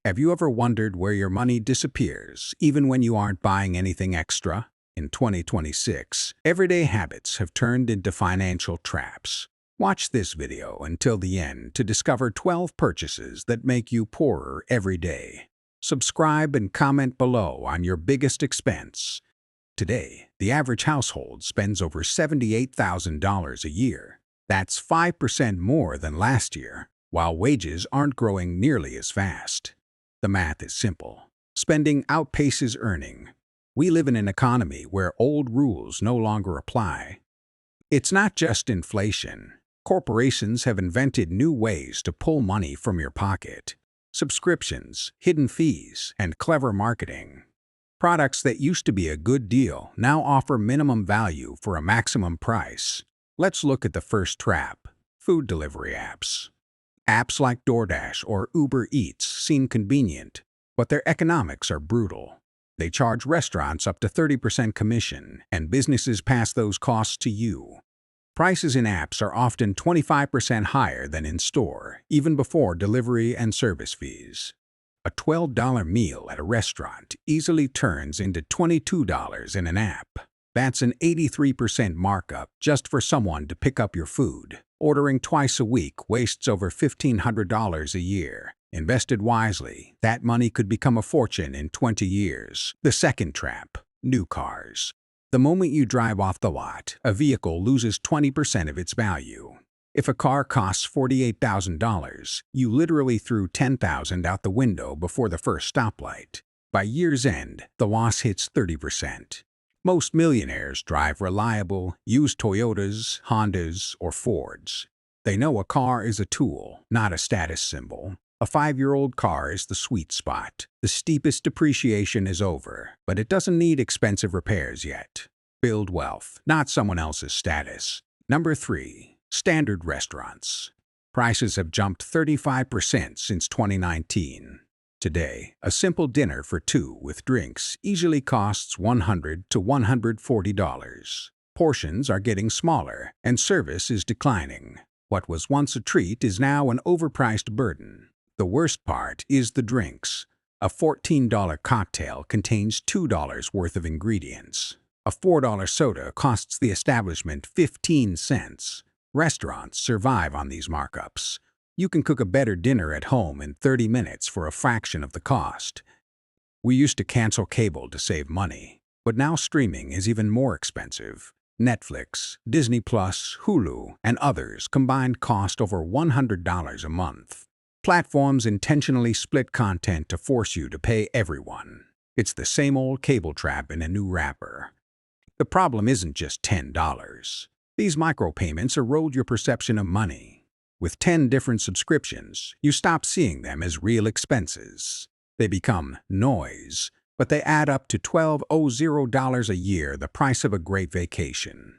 Have you ever wondered where your money disappears, even when you aren't buying anything extra? In 2026, everyday habits have turned into financial traps. Watch this video until the end to discover 12 purchases that make you poorer every day. Subscribe and comment below on your biggest expense. Today, the average household spends over $78,000 a year. That's 5% more than last year, while wages aren't growing nearly as fast. The math is simple. Spending outpaces earning. We live in an economy where old rules no longer apply. It's not just inflation. Corporations have invented new ways to pull money from your pocket. Subscriptions, hidden fees, and clever marketing. Products that used to be a good deal now offer minimum value for a maximum price. Let's look at the first trap: food delivery apps. Apps like DoorDash or Uber Eats seem convenient, but their economics are brutal. They charge restaurants up to 30% commission, and businesses pass those costs to you. Prices in apps are often 25% higher than in store, even before delivery and service fees. A $12 meal at a restaurant easily turns into $22 in an app. That's an 83% markup just for someone to pick up your food. Ordering twice a week wastes over $1,500 a year. Invested wisely, that money could become a fortune in 20 years. The second trap: new cars. The moment you drive off the lot, a vehicle loses 20% of its value. If a car costs $48,000, you literally threw $10,000 out the window before the first stoplight. By year's end, the loss hits 30%. Most millionaires drive reliable, used Toyotas, Hondas, or Fords. They know a car is a tool, not a status symbol. A 5-year-old car is the sweet spot. The steepest depreciation is over, but it doesn't need expensive repairs yet. Build wealth, not someone else's status. Number 3. Standard restaurants. Prices have jumped 35% since 2019. Today, a simple dinner for two with drinks easily costs $100 to $140. Portions are getting smaller, and service is declining. What was once a treat is now an overpriced burden. The worst part is the drinks. A $14 cocktail contains $2 worth of ingredients. A $4 soda costs the establishment 15 cents. Restaurants survive on these markups. You can cook a better dinner at home in 30 minutes for a fraction of the cost. We used to cancel cable to save money, but now streaming is even more expensive. Netflix, Disney+, Hulu, and others combined cost over $100 a month. Platforms intentionally split content to force you to pay everyone. It's the same old cable trap in a new wrapper. The problem isn't just $10. These micropayments erode your perception of money. With 10 different subscriptions, you stop seeing them as real expenses. They become noise, but they add up to $1,200 a year, the price of a great vacation.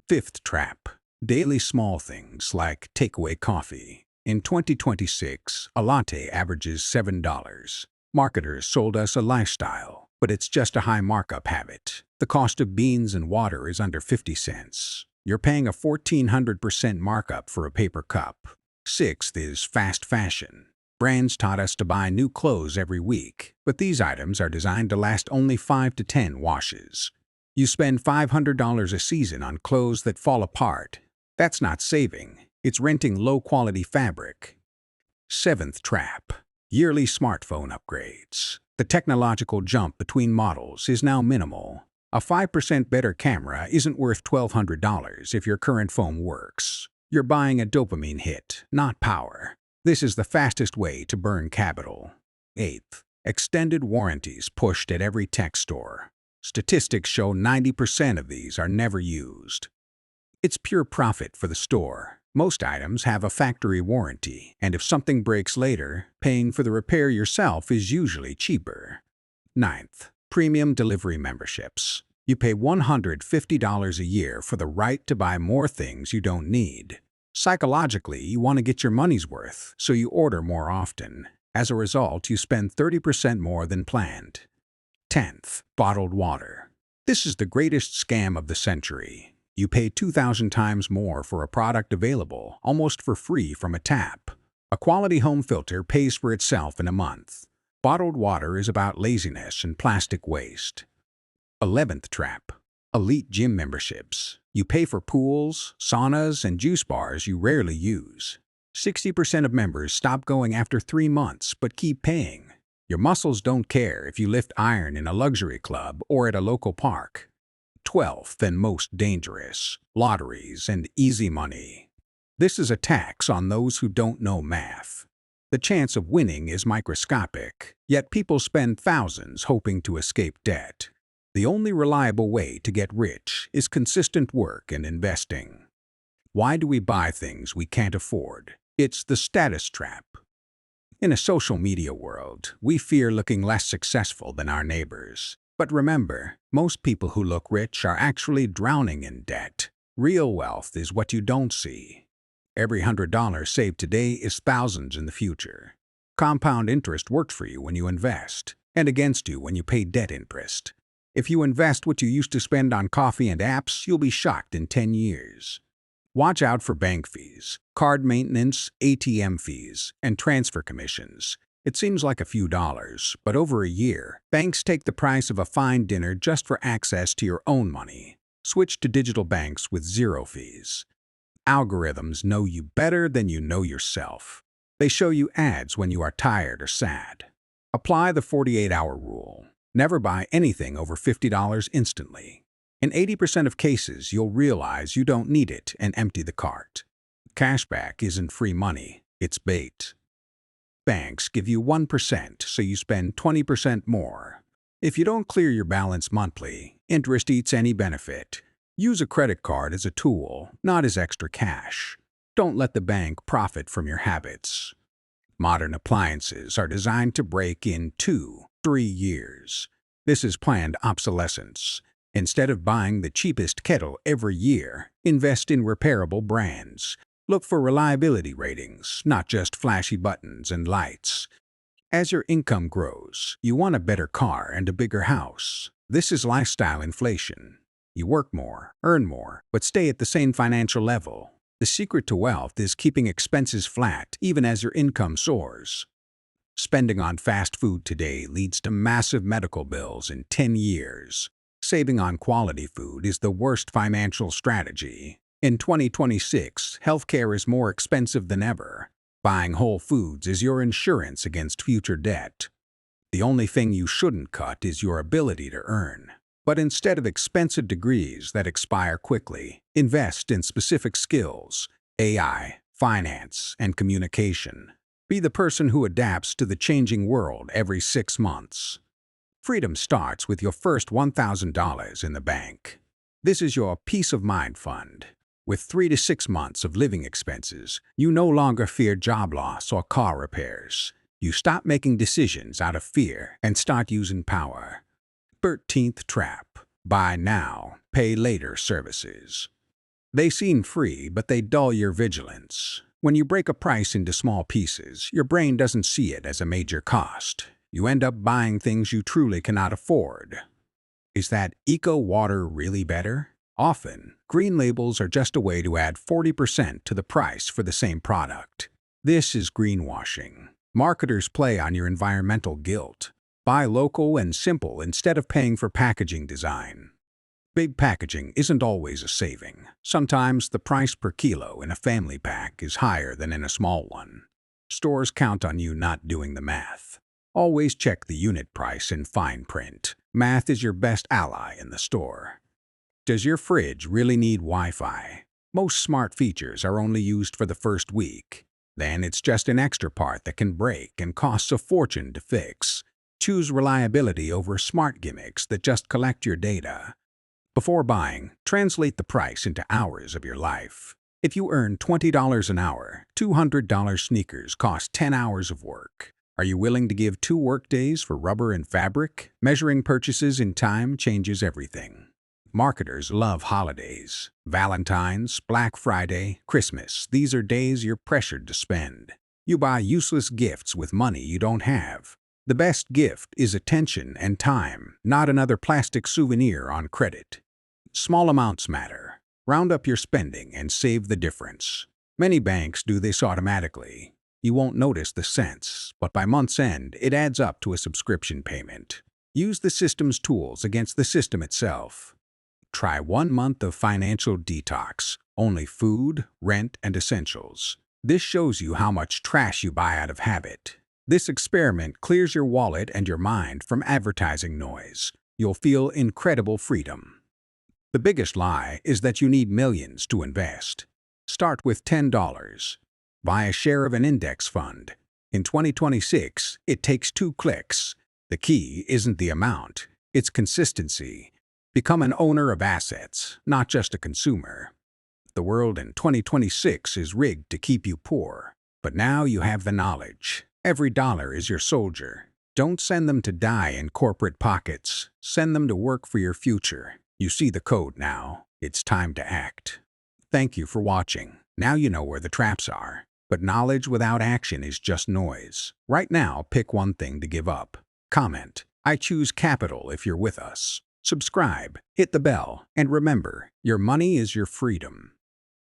Fifth trap: daily small things like takeaway coffee. In 2026, a latte averages $7. Marketers sold us a lifestyle, but it's just a high markup habit. The cost of beans and water is under 50 cents. You're paying a 1,400% markup for a paper cup. Sixth is fast fashion. Brands taught us to buy new clothes every week, but these items are designed to last only 5 to 10 washes. You spend $500 a season on clothes that fall apart. That's not saving. It's renting low-quality fabric. Seventh trap: yearly smartphone upgrades. The technological jump between models is now minimal. A 5% better camera isn't worth $1,200 if your current phone works. You're buying a dopamine hit, not power. This is the fastest way to burn capital. Eighth, extended warranties pushed at every tech store. Statistics show 90% of these are never used. It's pure profit for the store. Most items have a factory warranty, and if something breaks later, paying for the repair yourself is usually cheaper. Ninth, premium delivery memberships. You pay $150 a year for the right to buy more things you don't need. Psychologically, you want to get your money's worth, so you order more often. As a result, you spend 30% more than planned. 10th, bottled water. This is the greatest scam of the century. You pay 2,000 times more for a product available almost for free from a tap. A quality home filter pays for itself in a month. Bottled water is about laziness and plastic waste. 11th trap. Elite gym memberships. You pay for pools, saunas, and juice bars you rarely use. 60% of members stop going after 3 months but keep paying. Your muscles don't care if you lift iron in a luxury club or at a local park. 12th and most dangerous. Lotteries and easy money. This is a tax on those who don't know math. The chance of winning is microscopic, yet people spend thousands hoping to escape debt. The only reliable way to get rich is consistent work and investing. Why do we buy things we can't afford? It's the status trap. In a social media world, we fear looking less successful than our neighbors. But remember, most people who look rich are actually drowning in debt. Real wealth is what you don't see. Every $100 saved today is thousands in the future. Compound interest works for you when you invest, and against you when you pay debt interest. If you invest what you used to spend on coffee and apps, you'll be shocked in 10 years. Watch out for bank fees, card maintenance, ATM fees, and transfer commissions. It seems like a few dollars, but over a year, banks take the price of a fine dinner just for access to your own money. Switch to digital banks with zero fees. Algorithms know you better than you know yourself. They show you ads when you are tired or sad. Apply the 48-hour rule. Never buy anything over $50 instantly. In 80% of cases, you'll realize you don't need it and empty the cart. Cashback isn't free money, it's bait. Banks give you 1%, so you spend 20% more. If you don't clear your balance monthly, interest eats any benefit. Use a credit card as a tool, not as extra cash. Don't let the bank profit from your habits. Modern appliances are designed to break in 2-3 years. This is planned obsolescence. Instead of buying the cheapest kettle every year, invest in repairable brands. Look for reliability ratings, not just flashy buttons and lights. As your income grows, you want a better car and a bigger house. This is lifestyle inflation. You work more, earn more, but stay at the same financial level. The secret to wealth is keeping expenses flat even as your income soars. Spending on fast food today leads to massive medical bills in 10 years. Saving on quality food is the worst financial strategy. In 2026, healthcare is more expensive than ever. Buying whole foods is your insurance against future debt. The only thing you shouldn't cut is your ability to earn. But instead of expensive degrees that expire quickly, invest in specific skills: AI, finance, and communication. Be the person who adapts to the changing world every 6 months. Freedom starts with your first $1,000 in the bank. This is your peace of mind fund. With 3 to 6 months of living expenses, you no longer fear job loss or car repairs. You stop making decisions out of fear and start using power. 13th trap. Buy now, pay later services. They seem free, but they dull your vigilance. When you break a price into small pieces, your brain doesn't see it as a major cost. You end up buying things you truly cannot afford. Is that eco water really better? Often, green labels are just a way to add 40% to the price for the same product. This is greenwashing. Marketers play on your environmental guilt. Buy local and simple instead of paying for packaging design. Big packaging isn't always a saving. Sometimes the price per kilo in a family pack is higher than in a small one. Stores count on you not doing the math. Always check the unit price in fine print. Math is your best ally in the store. Does your fridge really need Wi-Fi? Most smart features are only used for the first week. Then it's just an extra part that can break and costs a fortune to fix. Choose reliability over smart gimmicks that just collect your data. Before buying, translate the price into hours of your life. If you earn $20 an hour, $200 sneakers cost 10 hours of work. Are you willing to give 2 workdays for rubber and fabric? Measuring purchases in time changes everything. Marketers love holidays. Valentine's, Black Friday, Christmas. These are days you're pressured to spend. You buy useless gifts with money you don't have. The best gift is attention and time, not another plastic souvenir on credit. Small amounts matter. Round up your spending and save the difference. Many banks do this automatically. You won't notice the cents, but by month's end, it adds up to a subscription payment. Use the system's tools against the system itself. Try 1 month of financial detox, only food, rent, and essentials. This shows you how much trash you buy out of habit. This experiment clears your wallet and your mind from advertising noise. You'll feel incredible freedom. The biggest lie is that you need millions to invest. Start with $10. Buy a share of an index fund. In 2026, it takes 2 clicks. The key isn't the amount, it's consistency. Become an owner of assets, not just a consumer. The world in 2026 is rigged to keep you poor. But now you have the knowledge. Every dollar is your soldier. Don't send them to die in corporate pockets. Send them to work for your future. You see the code now. It's time to act. Thank you for watching. Now you know where the traps are. But knowledge without action is just noise. Right now, pick one thing to give up. Comment, "I choose capital" if you're with us. Subscribe, hit the bell, and remember, your money is your freedom.